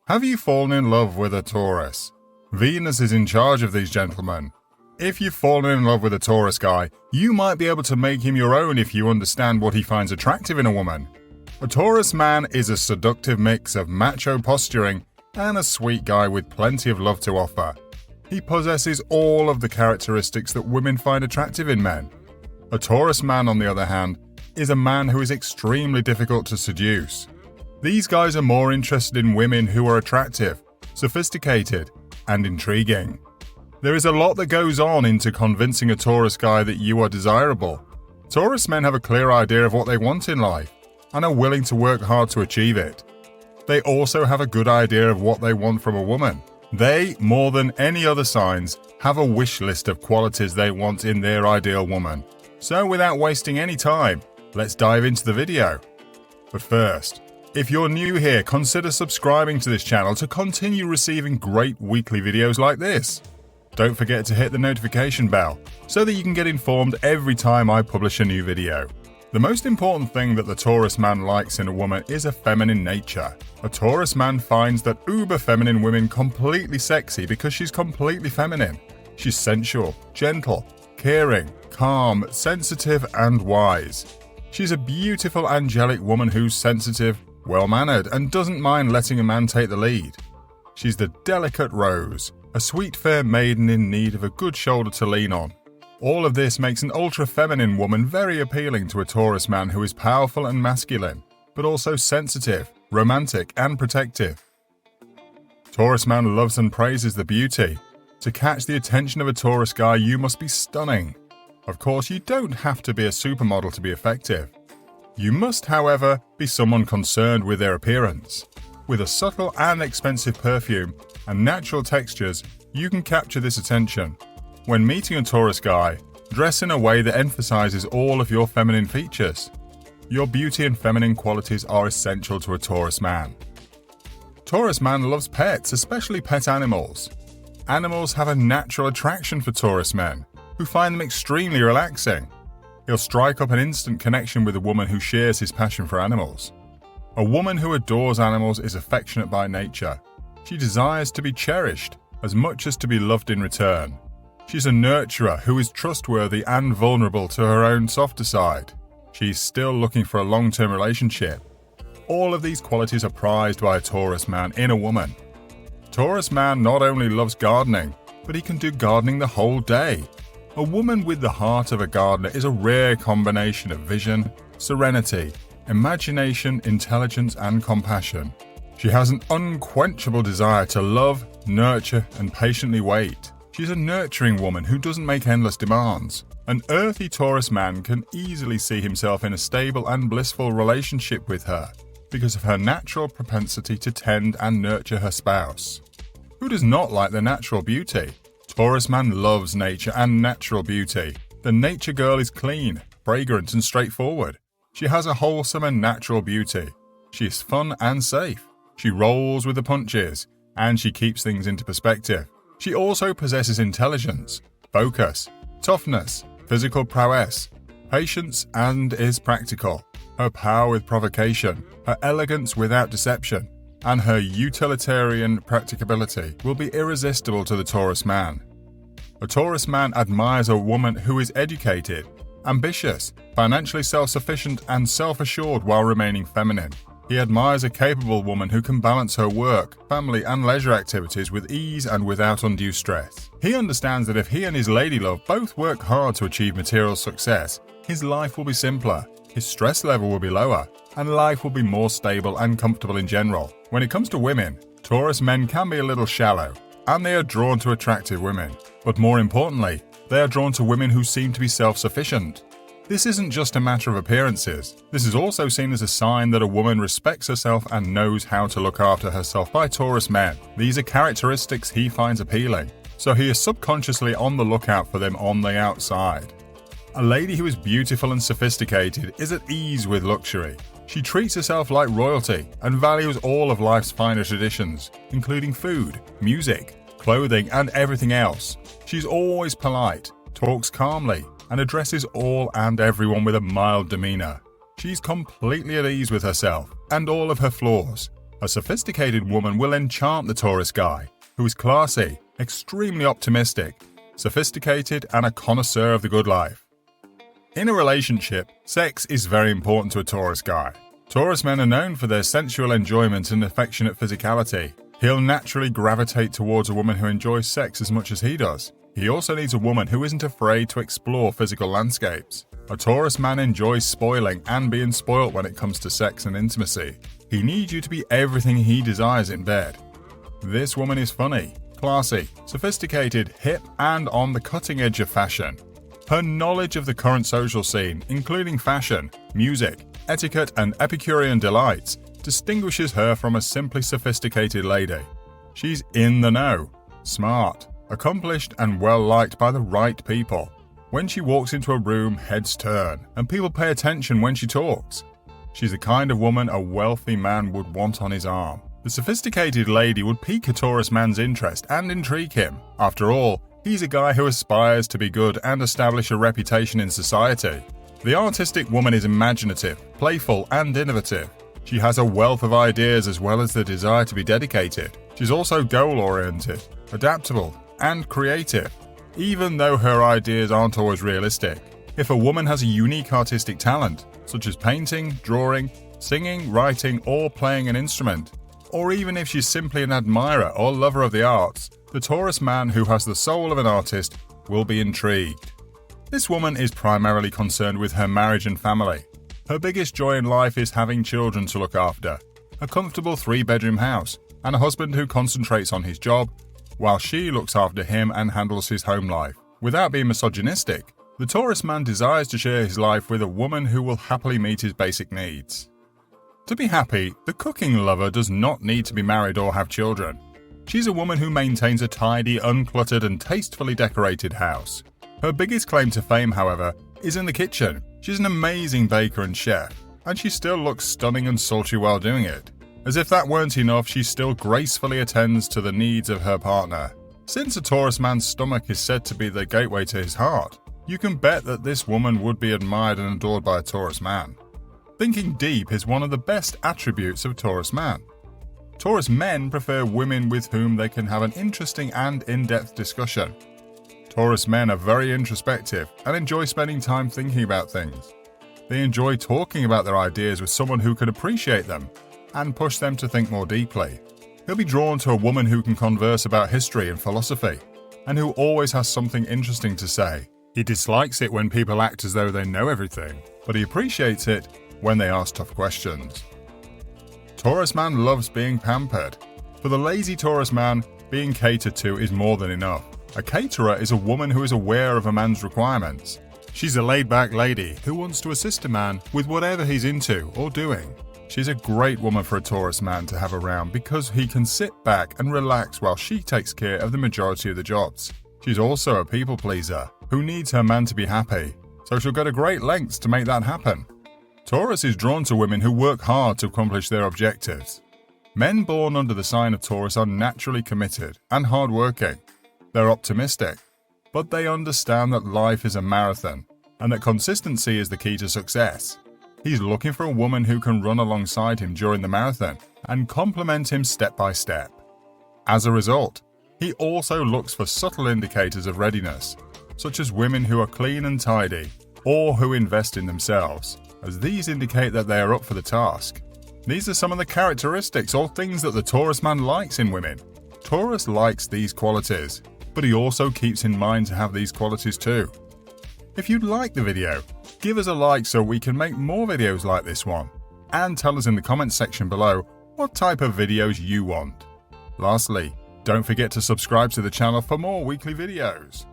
Have you fallen in love with a Taurus? Venus is in charge of these gentlemen. If you've fallen in love with a Taurus guy, you might be able to make him your own if you understand what he finds attractive in a woman. A Taurus man is a seductive mix of macho posturing and a sweet guy with plenty of love to offer. He possesses all of the characteristics that women find attractive in men. A Taurus man, on the other hand, is a man who is extremely difficult to seduce. These guys are more interested in women who are attractive, sophisticated, and intriguing. There is a lot that goes on into convincing a Taurus guy that you are desirable. Taurus men have a clear idea of what they want in life and are willing to work hard to achieve it. They also have a good idea of what they want from a woman. They, more than any other signs, have a wish list of qualities they want in their ideal woman. So without wasting any time, let's dive into the video. But first, if you're new here, consider subscribing to this channel to continue receiving great weekly videos like this. Don't forget to hit the notification bell so that you can get informed every time I publish a new video. The most important thing that the Taurus man likes in a woman is a feminine nature. A Taurus man finds that uber feminine women completely sexy because she's completely feminine. She's sensual, gentle, caring, calm, sensitive, and wise. She's a beautiful, angelic woman who's sensitive, well-mannered, and doesn't mind letting a man take the lead. She's the delicate rose, a sweet fair maiden in need of a good shoulder to lean on. All of this makes an ultra-feminine woman very appealing to a Taurus man who is powerful and masculine, but also sensitive, romantic, and protective. Taurus man loves and praises the beauty. To catch the attention of a Taurus guy, you must be stunning. Of course, you don't have to be a supermodel to be effective. You must, however, be someone concerned with their appearance. With a subtle and expensive perfume and natural textures, you can capture this attention. When meeting a Taurus guy, dress in a way that emphasizes all of your feminine features. Your beauty and feminine qualities are essential to a Taurus man. Taurus man loves pets, especially pet animals. Animals have a natural attraction for Taurus men, who find them extremely relaxing. He'll strike up an instant connection with a woman who shares his passion for animals. A woman who adores animals is affectionate by nature. She desires to be cherished as much as to be loved in return. She's a nurturer who is trustworthy and vulnerable to her own softer side. She's still looking for a long-term relationship. All of these qualities are prized by a Taurus man in a woman. Taurus man not only loves gardening, but he can do gardening the whole day. A woman with the heart of a gardener is a rare combination of vision, serenity, imagination, intelligence, and compassion. She has an unquenchable desire to love, nurture, and patiently wait. She's a nurturing woman who doesn't make endless demands. An earthy Taurus man can easily see himself in a stable and blissful relationship with her because of her natural propensity to tend and nurture her spouse. Who does not like the natural beauty? Taurus man loves nature and natural beauty. The nature girl is clean, fragrant, and straightforward. She has a wholesome and natural beauty. She is fun and safe. She rolls with the punches, and she keeps things into perspective. She also possesses intelligence, focus, toughness, physical prowess, patience, and is practical. Her power with provocation, her elegance without deception, and her utilitarian practicability will be irresistible to the Taurus man. A Taurus man admires a woman who is educated, ambitious, financially self-sufficient, and self-assured while remaining feminine. He admires a capable woman who can balance her work, family, and leisure activities with ease and without undue stress. He understands that if he and his ladylove both work hard to achieve material success, his life will be simpler, his stress level will be lower, and life will be more stable and comfortable in general. When it comes to women, Taurus men can be a little shallow, and they are drawn to attractive women. But more importantly, they are drawn to women who seem to be self-sufficient. This isn't just a matter of appearances. This is also seen as a sign that a woman respects herself and knows how to look after herself by Taurus men. These are characteristics he finds appealing, so he is subconsciously on the lookout for them on the outside. A lady who is beautiful and sophisticated is at ease with luxury. She treats herself like royalty and values all of life's finer traditions, including food, music, clothing, and everything else. She's always polite, talks calmly, and addresses all and everyone with a mild demeanor. She's completely at ease with herself and all of her flaws. A sophisticated woman will enchant the Taurus guy, who is classy, extremely optimistic, sophisticated, and a connoisseur of the good life. In a relationship, sex is very important to a Taurus guy. Taurus men are known for their sensual enjoyment and affectionate physicality. He'll naturally gravitate towards a woman who enjoys sex as much as he does. He also needs a woman who isn't afraid to explore physical landscapes. A Taurus man enjoys spoiling and being spoilt when it comes to sex and intimacy. He needs you to be everything he desires in bed. This woman is funny, classy, sophisticated, hip, and on the cutting edge of fashion. Her knowledge of the current social scene, including fashion, music, etiquette, and Epicurean delights, distinguishes her from a simply sophisticated lady. She's in the know, smart, accomplished, and well-liked by the right people. When she walks into a room, heads turn, and people pay attention when she talks. She's the kind of woman a wealthy man would want on his arm. The sophisticated lady would pique a Taurus man's interest and intrigue him. After all, he's a guy who aspires to be good and establish a reputation in society. The artistic woman is imaginative, playful, and innovative. She has a wealth of ideas as well as the desire to be dedicated. She's also goal-oriented, adaptable, and creative, even though her ideas aren't always realistic. If a woman has a unique artistic talent, such as painting, drawing, singing, writing, or playing an instrument, or even if she's simply an admirer or lover of the arts, the Taurus man who has the soul of an artist will be intrigued. This woman is primarily concerned with her marriage and family. Her biggest joy in life is having children to look after, a comfortable 3-bedroom house, and a husband who concentrates on his job, while she looks after him and handles his home life. Without being misogynistic, the Taurus man desires to share his life with a woman who will happily meet his basic needs. To be happy, the cooking lover does not need to be married or have children. She's a woman who maintains a tidy, uncluttered, and tastefully decorated house. Her biggest claim to fame, however, is in the kitchen. She's an amazing baker and chef, and she still looks stunning and sultry while doing it. As if that weren't enough, she still gracefully attends to the needs of her partner. Since a Taurus man's stomach is said to be the gateway to his heart, you can bet that this woman would be admired and adored by a Taurus man. Thinking deep is one of the best attributes of a Taurus man. Taurus men prefer women with whom they can have an interesting and in-depth discussion. Taurus men are very introspective and enjoy spending time thinking about things. They enjoy talking about their ideas with someone who can appreciate them and push them to think more deeply. He'll be drawn to a woman who can converse about history and philosophy, and who always has something interesting to say. He dislikes it when people act as though they know everything, but he appreciates it when they ask tough questions. Taurus man loves being pampered. For the lazy Taurus man, being catered to is more than enough. A caterer is a woman who is aware of a man's requirements. She's a laid-back lady who wants to assist a man with whatever he's into or doing. She's a great woman for a Taurus man to have around because he can sit back and relax while she takes care of the majority of the jobs. She's also a people pleaser who needs her man to be happy, so she'll go to great lengths to make that happen. Taurus is drawn to women who work hard to accomplish their objectives. Men born under the sign of Taurus are naturally committed and hardworking. They're optimistic, but they understand that life is a marathon and that consistency is the key to success. He's looking for a woman who can run alongside him during the marathon and complement him step by step. As a result, he also looks for subtle indicators of readiness, such as women who are clean and tidy or who invest in themselves, as these indicate that they are up for the task. These are some of the characteristics or things that the Taurus man likes in women. Taurus likes these qualities, but he also keeps in mind to have these qualities too. If you'd like the video, give us a like so we can make more videos like this one, and tell us in the comments section below what type of videos you want. Lastly, don't forget to subscribe to the channel for more weekly videos.